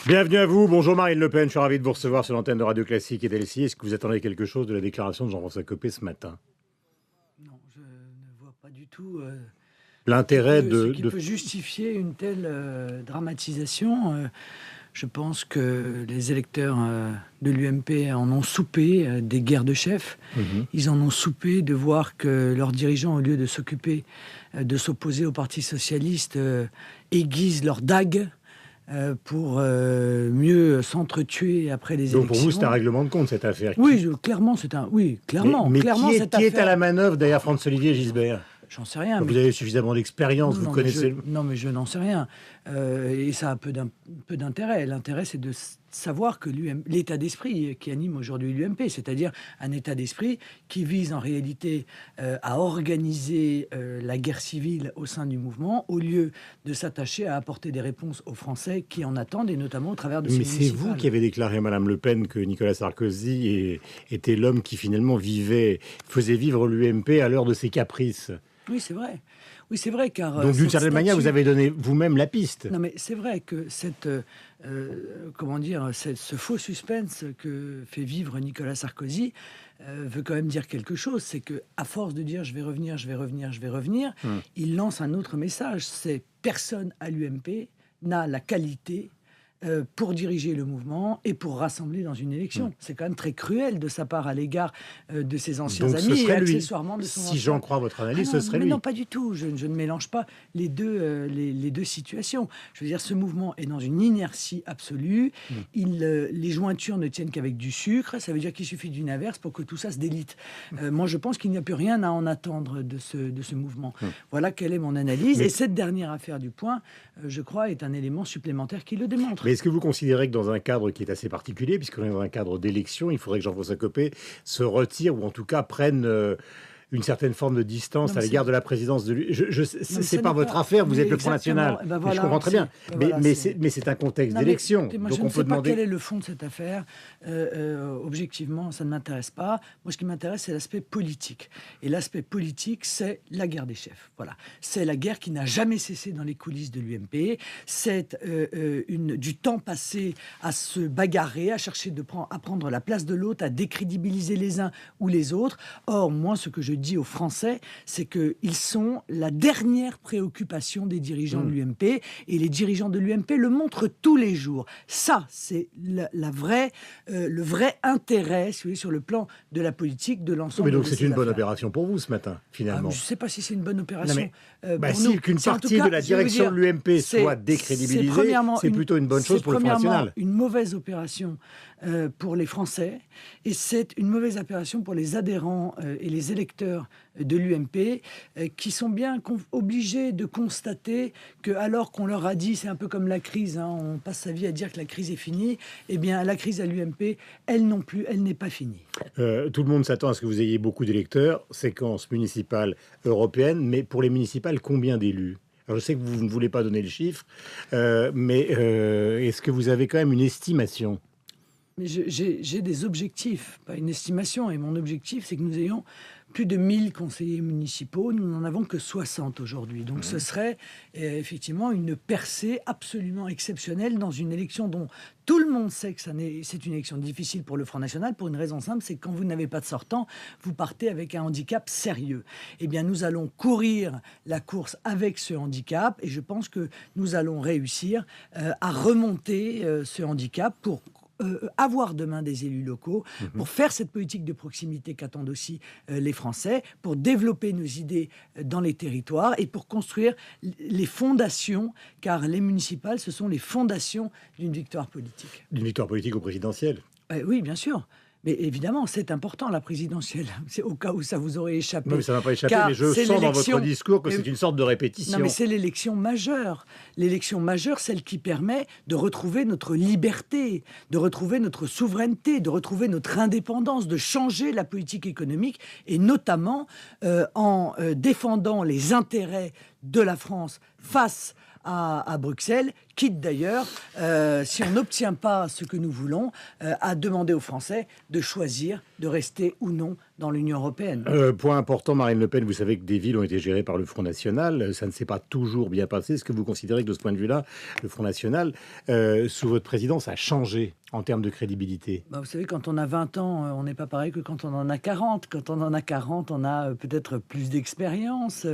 Bienvenue à vous, bonjour Marine Le Pen, je suis ravi de vous recevoir sur l'antenne de Radio Classique et d'LCI. Est-ce que vous attendez quelque chose de la déclaration de Jean-François Copé ce matin? Non, je ne vois pas du tout L'intérêt ce qui peut justifier une telle dramatisation. Je pense que les électeurs de l'UMP en ont soupé des guerres de chefs. Ils en ont soupé de voir que leurs dirigeants, au lieu de s'occuper de s'opposer au Parti socialiste, aiguisent leurs dagues pour mieux s'entretuer après les élections. Donc pour vous, c'est un règlement de compte, cette affaire. Oui, clairement, c'est un... Oui, clairement. Mais clairement, qui est à la manœuvre derrière François-Olivier Gisbert? J'en sais rien. Vous avez suffisamment d'expérience, vous connaissez... Non, mais je n'en sais rien. Et ça a peu d'intérêt. L'intérêt, c'est de savoir que l'état d'esprit qui anime aujourd'hui l'UMP, c'est-à-dire un état d'esprit qui vise en réalité à organiser la guerre civile au sein du mouvement, au lieu de s'attacher à apporter des réponses aux Français qui en attendent, et notamment au travers de ces municipales. Mais c'est vous qui avez déclaré, Madame Le Pen, que Nicolas Sarkozy était l'homme qui finalement faisait vivre l'UMP à l'heure de ses caprices. Oui, c'est vrai. Oui, c'est vrai, car... Donc, d'une certaine manière, vous avez donné vous-même la piste. Non, mais c'est vrai que ce faux suspense que fait vivre Nicolas Sarkozy veut quand même dire quelque chose. C'est que, à force de dire « je vais revenir, je vais revenir, je vais revenir », il lance un autre message. C'est personne à l'UMP n'a la qualité pour diriger le mouvement et pour rassembler dans une élection. C'est quand même très cruel de sa part à l'égard de ses anciens Donc, amis ce serait et lui. accessoirement de son Si j'en crois votre analyse, non, ce serait mais lui. Non, pas du tout. Je ne mélange pas les deux situations. Je veux dire, ce mouvement est dans une inertie absolue. Les jointures ne tiennent qu'avec du sucre. Ça veut dire qu'il suffit d'une averse pour que tout ça se délite. Moi, je pense qu'il n'y a plus rien à en attendre de ce mouvement. Voilà quelle est mon analyse. Et cette dernière affaire du point, je crois, est un élément supplémentaire qui le démontre. Mais est-ce que vous considérez que dans un cadre qui est assez particulier, puisqu'on est dans un cadre d'élection, il faudrait que Jean-François Copé se retire ou en tout cas prenne une certaine forme de distance à l'égard de la présidence de lui. C'est pas votre affaire, vous êtes le Front National. Voilà, je comprends très bien. Mais c'est un contexte d'élection. Donc on peut demander... quel est le fond de cette affaire. Objectivement, ça ne m'intéresse pas. Moi, ce qui m'intéresse, c'est l'aspect politique. Et l'aspect politique, c'est la guerre des chefs. Voilà. C'est la guerre qui n'a jamais cessé dans les coulisses de l'UMP. C'est du temps passé à se bagarrer, à chercher à prendre la place de l'autre, à décrédibiliser les uns ou les autres. Or, moi, ce que je dis aux Français, c'est qu'ils sont la dernière préoccupation des dirigeants de l'UMP, et les dirigeants de l'UMP le montrent tous les jours. Ça, c'est le vrai intérêt, si vous voulez, sur le plan de la politique de l'ensemble. Mais donc c'est une bonne opération pour vous ce matin, finalement. Je ne sais pas si c'est une bonne opération. Si qu'une partie de la direction de l'UMP soit décrédibilisée, c'est plutôt une bonne chose pour le Front National. C'est une mauvaise opération pour les Français, et c'est une mauvaise opération pour les adhérents et les électeurs de l'UMP qui sont bien obligés de constater que, alors qu'on leur a dit, c'est un peu comme la crise, on passe sa vie à dire que la crise est finie, eh bien la crise à l'UMP, elle non plus, elle n'est pas finie. Tout le monde s'attend à ce que vous ayez beaucoup d'électeurs, séquence municipale européenne, mais pour les municipales, combien d'élus? Alors, je sais que vous ne voulez pas donner le chiffre, mais est-ce que vous avez quand même une estimation? Mais j'ai des objectifs, pas une estimation. Et mon objectif, c'est que nous ayons plus de 1000 conseillers municipaux. Nous n'en avons que 60 aujourd'hui. Donc ce serait effectivement une percée absolument exceptionnelle dans une élection dont tout le monde sait que c'est une élection difficile pour le Front National, pour une raison simple, c'est que quand vous n'avez pas de sortant, vous partez avec un handicap sérieux. Eh bien, nous allons courir la course avec ce handicap, et je pense que nous allons réussir à remonter ce handicap pour avoir demain des élus locaux, pour faire cette politique de proximité qu'attendent aussi les Français, pour développer nos idées dans les territoires et pour construire les fondations, car les municipales, ce sont les fondations d'une victoire politique. D'une victoire politique au présidentiel? Oui, bien sûr. Mais évidemment, c'est important, la présidentielle. C'est au cas où ça vous aurait échappé. Non, mais ça ne m'a pas échappé, mais je sens dans votre discours que c'est une sorte de répétition. Non, mais c'est l'élection majeure. L'élection majeure, celle qui permet de retrouver notre liberté, de retrouver notre souveraineté, de retrouver notre indépendance, de changer la politique économique, et notamment en défendant les intérêts de la France face à Bruxelles, quitte d'ailleurs, si on n'obtient pas ce que nous voulons, à demander aux Français de choisir de rester ou non dans l'Union européenne. Point important, Marine Le Pen, vous savez que des villes ont été gérées par le Front National. Ça ne s'est pas toujours bien passé. Est-ce que vous considérez que de ce point de vue-là, le Front National, sous votre présidence, a changé en termes de crédibilité? Vous savez, quand on a 20 ans, on n'est pas pareil que quand on en a 40. Quand on en a 40, on a peut-être plus d'expérience,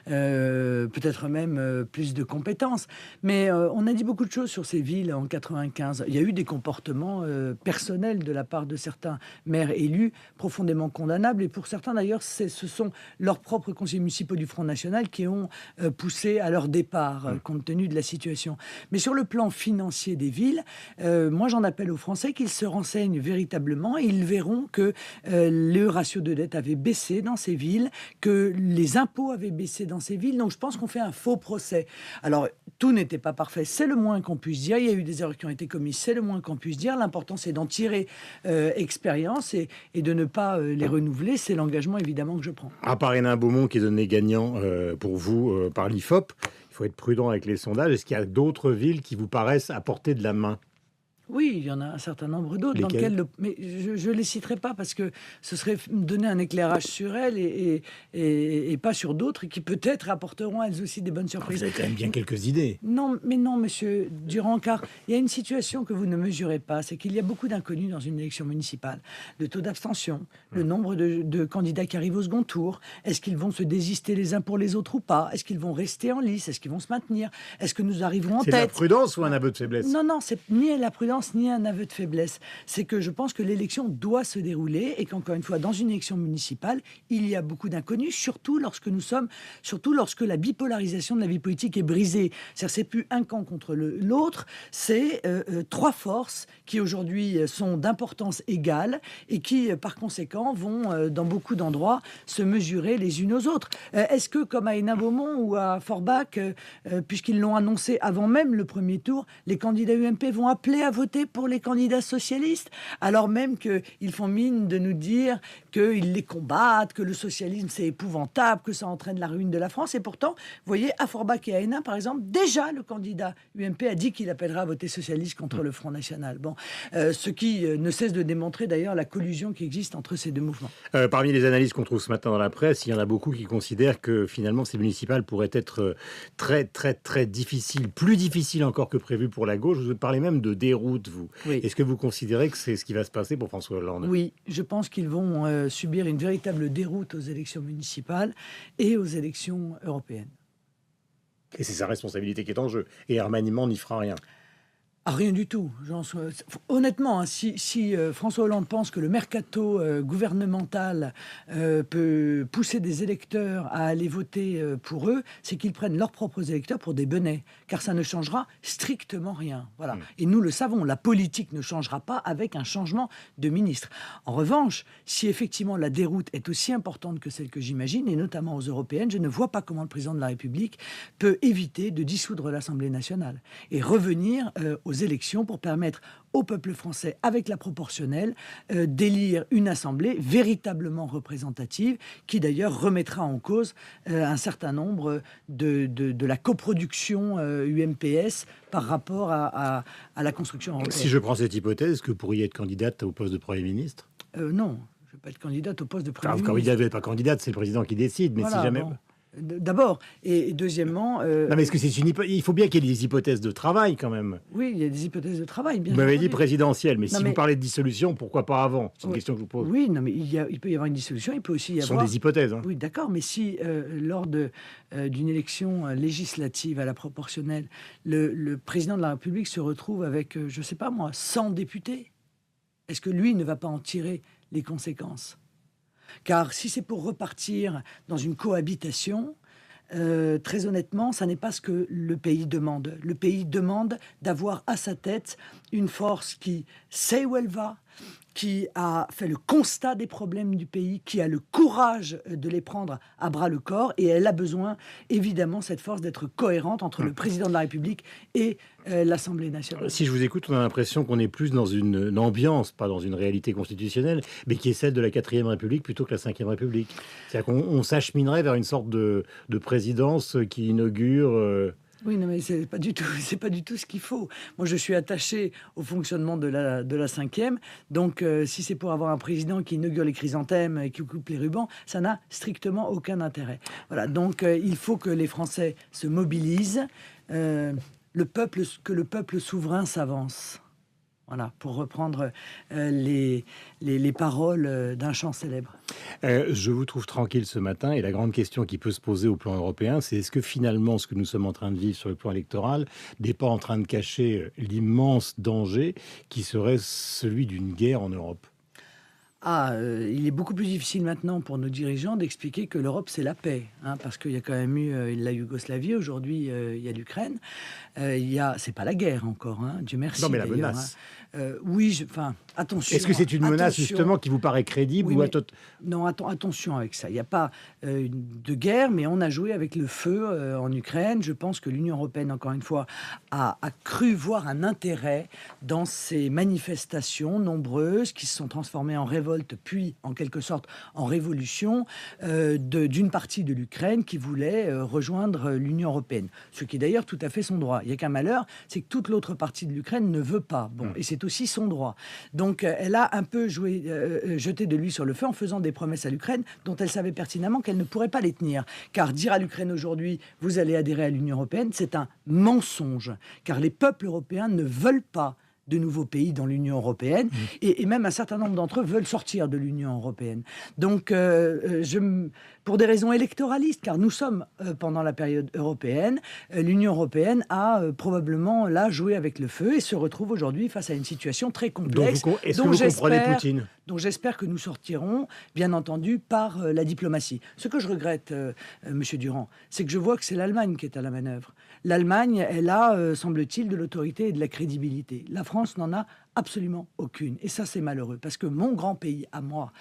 peut-être même plus de compétences. Mais on a dit beaucoup de choses sur ces villes en 95. Il y a eu des comportements personnels de la part de certains maires élus profondément condamnables. Et pour certains, d'ailleurs, ce sont leurs propres conseillers municipaux du Front National qui ont poussé à leur départ, compte tenu de la situation. Mais sur le plan financier des villes, moi, j'en appelle aux Français qu'ils se renseignent véritablement et ils verront que le ratio de dette avait baissé dans ces villes, que les impôts avaient baissé dans ces villes. Donc, je pense qu'on fait un faux procès. Alors, tout n'était pas parfait, c'est le moins qu'on puisse dire. Il y a eu des erreurs qui ont été commises, c'est le moins qu'on puisse dire. L'important, c'est d'en tirer expérience et de ne pas les renouveler. C'est l'engagement, évidemment, que je prends. À part Hénin Beaumont, qui est donné gagnant pour vous par l'IFOP, il faut être prudent avec les sondages. Est-ce qu'il y a d'autres villes qui vous paraissent à portée de la main? Oui, il y en a un certain nombre d'autres dans lesquelles... Mais je ne les citerai pas parce que ce serait donner un éclairage sur elles et pas sur d'autres qui peut-être apporteront elles aussi des bonnes surprises. Vous avez quand même bien quelques idées. Non, mais non, monsieur Durand, car il y a une situation que vous ne mesurez pas, c'est qu'il y a beaucoup d'inconnus dans une élection municipale. Le taux d'abstention, le nombre de candidats qui arrivent au second tour, est-ce qu'ils vont se désister les uns pour les autres ou pas? Est-ce qu'ils vont rester en lice? Est-ce qu'ils vont se maintenir? Est-ce que nous arriverons en tête? C'est de la prudence ou un aveu de faiblesse? Non, c'est ni la prudence ni un aveu de faiblesse. C'est que je pense que l'élection doit se dérouler et qu'encore une fois, dans une élection municipale, il y a beaucoup d'inconnus, surtout lorsque la bipolarisation de la vie politique est brisée. C'est-à-dire, c'est plus un camp contre l'autre, c'est trois forces qui aujourd'hui sont d'importance égale et qui, par conséquent, vont dans beaucoup d'endroits se mesurer les unes aux autres. Est-ce que, comme à Hénin-Beaumont ou à Forbach, puisqu'ils l'ont annoncé avant même le premier tour, les candidats UMP vont appeler à voter pour les candidats socialistes, alors même qu'ils font mine de nous dire qu'ils les combattent, que le socialisme c'est épouvantable, que ça entraîne la ruine de la France. Et pourtant, vous voyez, à Forbach et à Hénin, par exemple, déjà le candidat UMP a dit qu'il appellera à voter socialiste contre le Front National. Bon, ce qui ne cesse de démontrer d'ailleurs la collusion qui existe entre ces deux mouvements. Parmi les analyses qu'on trouve ce matin dans la presse, il y en a beaucoup qui considèrent que finalement ces municipales pourraient être très, très, très difficiles, plus difficiles encore que prévu pour la gauche. Vous parlez même de déroute, vous. Oui. Est-ce que vous considérez que c'est ce qui va se passer pour François Hollande? Oui, je pense qu'ils vont subir une véritable déroute aux élections municipales et aux élections européennes. Et c'est sa responsabilité qui est en jeu. Et un remaniement n'y fera rien. Ah, rien du tout. Honnêtement, hein, si François Hollande pense que le mercato gouvernemental peut pousser des électeurs à aller voter pour eux, c'est qu'ils prennent leurs propres électeurs pour des benets, car ça ne changera strictement rien. Voilà. Et nous le savons, la politique ne changera pas avec un changement de ministre. En revanche, si effectivement la déroute est aussi importante que celle que j'imagine, et notamment aux européennes, je ne vois pas comment le président de la République peut éviter de dissoudre l'Assemblée nationale et revenir aux élections pour permettre au peuple français, avec la proportionnelle, d'élire une assemblée véritablement représentative, qui d'ailleurs remettra en cause un certain nombre de la coproduction UMPS par rapport à la construction européenne. Si je prends cette hypothèse, est-ce que vous pourriez être candidate au poste de Premier ministre? Non, je ne vais pas être candidate au poste de Premier ministre. Quand vous n'êtes pas candidate, c'est le président qui décide, mais voilà, si jamais... Bon. D'abord, et deuxièmement... Non, mais est-ce que c'est il faut bien qu'il y ait des hypothèses de travail, quand même. Oui, il y a des hypothèses de travail, bien sûr. Vous m'avez dit présidentielle, mais non, si vous parlez de dissolution, pourquoi pas avant? C'est une question que je vous pose. Oui, non, mais il peut y avoir une dissolution, il peut aussi y avoir... Ce sont des hypothèses. Hein. Oui, d'accord, mais si, lors d'une élection législative à la proportionnelle, le président de la République se retrouve avec, je ne sais pas moi, 100 députés, est-ce que lui ne va pas en tirer les conséquences? Car si c'est pour repartir dans une cohabitation, très honnêtement, ça n'est pas ce que le pays demande. Le pays demande d'avoir à sa tête une force qui sait où elle va, qui a fait le constat des problèmes du pays, qui a le courage de les prendre à bras-le-corps, et elle a besoin, évidemment, cette force d'être cohérente entre le président de la République et l'Assemblée nationale. Si je vous écoute, on a l'impression qu'on est plus dans une ambiance, pas dans une réalité constitutionnelle, mais qui est celle de la 4e République plutôt que la 5e République. C'est-à-dire qu'on s'acheminerait vers une sorte de présidence qui inaugure... Oui, non, mais c'est pas du tout, c'est pas du tout ce qu'il faut. Moi, je suis attaché au fonctionnement de la cinquième. Donc, si c'est pour avoir un président qui inaugure les chrysanthèmes et qui coupe les rubans, ça n'a strictement aucun intérêt. Voilà. Donc, il faut que les Français se mobilisent, que le peuple souverain s'avance. Voilà, pour reprendre les paroles d'un chant célèbre. Je vous trouve tranquille ce matin et la grande question qui peut se poser au plan européen, c'est est-ce que finalement ce que nous sommes en train de vivre sur le plan électoral n'est pas en train de cacher l'immense danger qui serait celui d'une guerre en Europe? Il est beaucoup plus difficile maintenant pour nos dirigeants d'expliquer que l'Europe, c'est la paix, hein, parce qu'il y a quand même eu la Yougoslavie, aujourd'hui il y a l'Ukraine. C'est pas la guerre encore, hein, Dieu merci. Non, mais la d'ailleurs, menace. Oui, attention. Est-ce que c'est une menace attention. justement qui vous paraît crédible Oui, ou mais non, attention avec ça. Il n'y a pas de guerre, mais on a joué avec le feu en Ukraine. Je pense que l'Union européenne, encore une fois, a cru voir un intérêt dans ces manifestations nombreuses qui se sont transformées en révolte, puis en quelque sorte en révolution d'une partie de l'Ukraine qui voulait rejoindre l'Union européenne. Ce qui est d'ailleurs tout à fait son droit. Il n'y a qu'un malheur, c'est que toute l'autre partie de l'Ukraine ne veut pas. Bon, et c'est aussi son droit. Donc, elle a un peu jeté de l'huile sur le feu en faisant des promesses à l'Ukraine dont elle savait pertinemment qu'elle ne pourrait pas les tenir. Car dire à l'Ukraine aujourd'hui, vous allez adhérer à l'Union européenne, c'est un mensonge. Car les peuples européens ne veulent pas de nouveaux pays dans l'Union européenne, et même un certain nombre d'entre eux veulent sortir de l'Union européenne. Donc, pour des raisons électoralistes, car nous sommes pendant la période européenne, l'Union européenne a probablement là joué avec le feu et se retrouve aujourd'hui face à une situation très complexe. Est-ce que vous comprenez Poutine ? Donc j'espère que nous sortirons, bien entendu, par la diplomatie. Ce que je regrette, Monsieur Durand, c'est que je vois que c'est l'Allemagne qui est à la manœuvre. L'Allemagne, elle a, semble-t-il, de l'autorité et de la crédibilité. La France n'en a absolument aucune. Et ça, c'est malheureux, parce que mon grand pays à moi,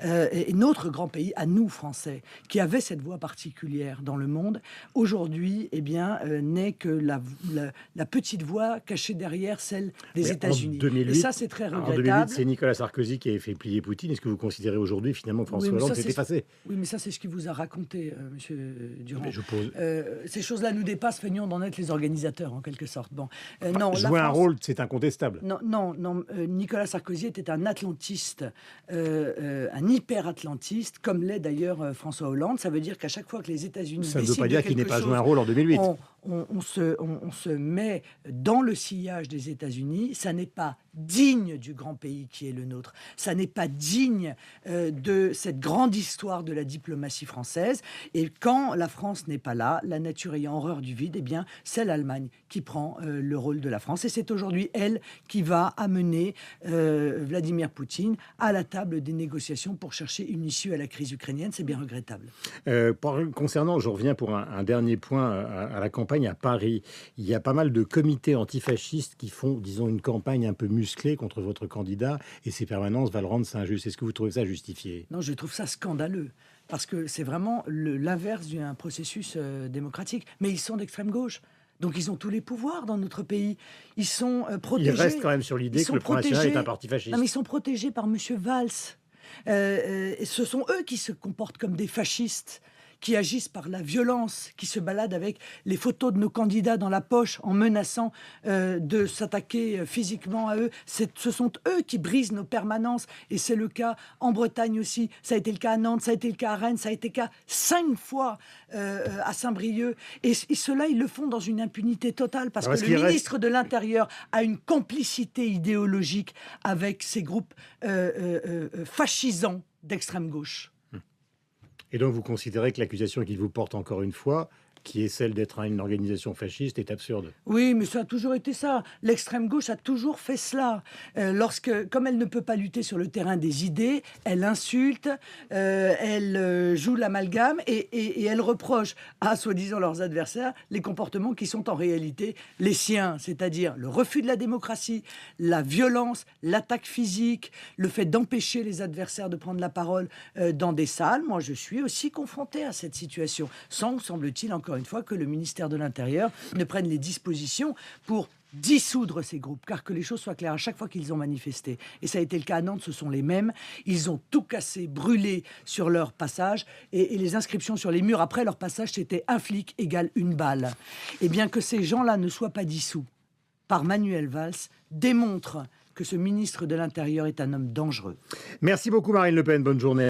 et notre grand pays à nous, Français, qui avait cette voix particulière dans le monde, aujourd'hui, n'est que la petite voix cachée derrière celle des États-Unis. Et ça, c'est très regrettable. En 2008, c'est Nicolas Sarkozy qui avait fait plier Poutine. Est-ce que vous considérez aujourd'hui, finalement, que François Hollande s'est effacé ? Oui, mais ça, c'est ce qu'il vous a raconté, Monsieur Durand. Je pose... ces choses-là nous dépassent, feignons d'en être les organisateurs, en quelque sorte. Bon, jouer un rôle, c'est incontestable. Non, Nicolas Sarkozy était un atlantiste, un hyper-atlantiste, comme l'est d'ailleurs François Hollande. Ça veut dire qu'à chaque fois que les États-Unis ça ne veut pas dire qu'il n'ait pas joué un rôle en 2008. On se met dans le sillage des États-Unis. Ça n'est pas digne du grand pays qui est le nôtre. Ça n'est pas digne de cette grande histoire de la diplomatie française. Et quand la France n'est pas là, la nature ayant horreur du vide, c'est l'Allemagne qui prend le rôle de la France. Et c'est aujourd'hui elle qui va amener Vladimir Poutine à la table des négociations pour chercher une issue à la crise ukrainienne. C'est bien regrettable. Concernant, je reviens pour un dernier point à la campagne à Paris. Il y a pas mal de comités antifascistes qui font, disons, une campagne un peu musclée contre votre candidat et ces permanences va le rendre ça injuste. Est-ce que vous trouvez ça justifié ? Non, je trouve ça scandaleux. Parce que c'est vraiment l'inverse d'un processus démocratique. Mais ils sont d'extrême gauche. Donc ils ont tous les pouvoirs dans notre pays. Ils sont protégés. Ils restent quand même sur l'idée que le Front National est un parti fasciste. Non, mais ils sont protégés par M. Valls. Ce sont eux qui se comportent comme des fascistes, qui agissent par la violence, qui se baladent avec les photos de nos candidats dans la poche en menaçant de s'attaquer physiquement à eux. Ce sont eux qui brisent nos permanences. Et c'est le cas en Bretagne aussi. Ça a été le cas à Nantes, ça a été le cas à Rennes, ça a été le cas 5 fois à Saint-Brieuc. Et ceux-là, ils le font dans une impunité totale parce que le ministre de l'Intérieur a une complicité idéologique avec ces groupes fascisants d'extrême gauche. Et donc, vous considérez que l'accusation qu'il vous porte encore une fois, qui est celle d'être une organisation fasciste, est absurde? Oui, mais ça a toujours été ça. L'extrême gauche a toujours fait cela. Comme elle ne peut pas lutter sur le terrain des idées, elle insulte, elle joue l'amalgame et elle reproche à, soi-disant, leurs adversaires les comportements qui sont en réalité les siens, c'est-à-dire le refus de la démocratie, la violence, l'attaque physique, le fait d'empêcher les adversaires de prendre la parole dans des salles. Moi, je suis aussi confronté à cette situation, sans, semble-t-il, encore encore une fois, que le ministère de l'Intérieur ne prenne les dispositions pour dissoudre ces groupes, car que les choses soient claires, à chaque fois qu'ils ont manifesté, et ça a été le cas à Nantes, ce sont les mêmes, ils ont tout cassé, brûlé sur leur passage, et les inscriptions sur les murs après leur passage, c'était un flic égale une balle. Et bien que ces gens-là ne soient pas dissous par Manuel Valls, démontre que ce ministre de l'Intérieur est un homme dangereux. Merci beaucoup Marine Le Pen, bonne journée.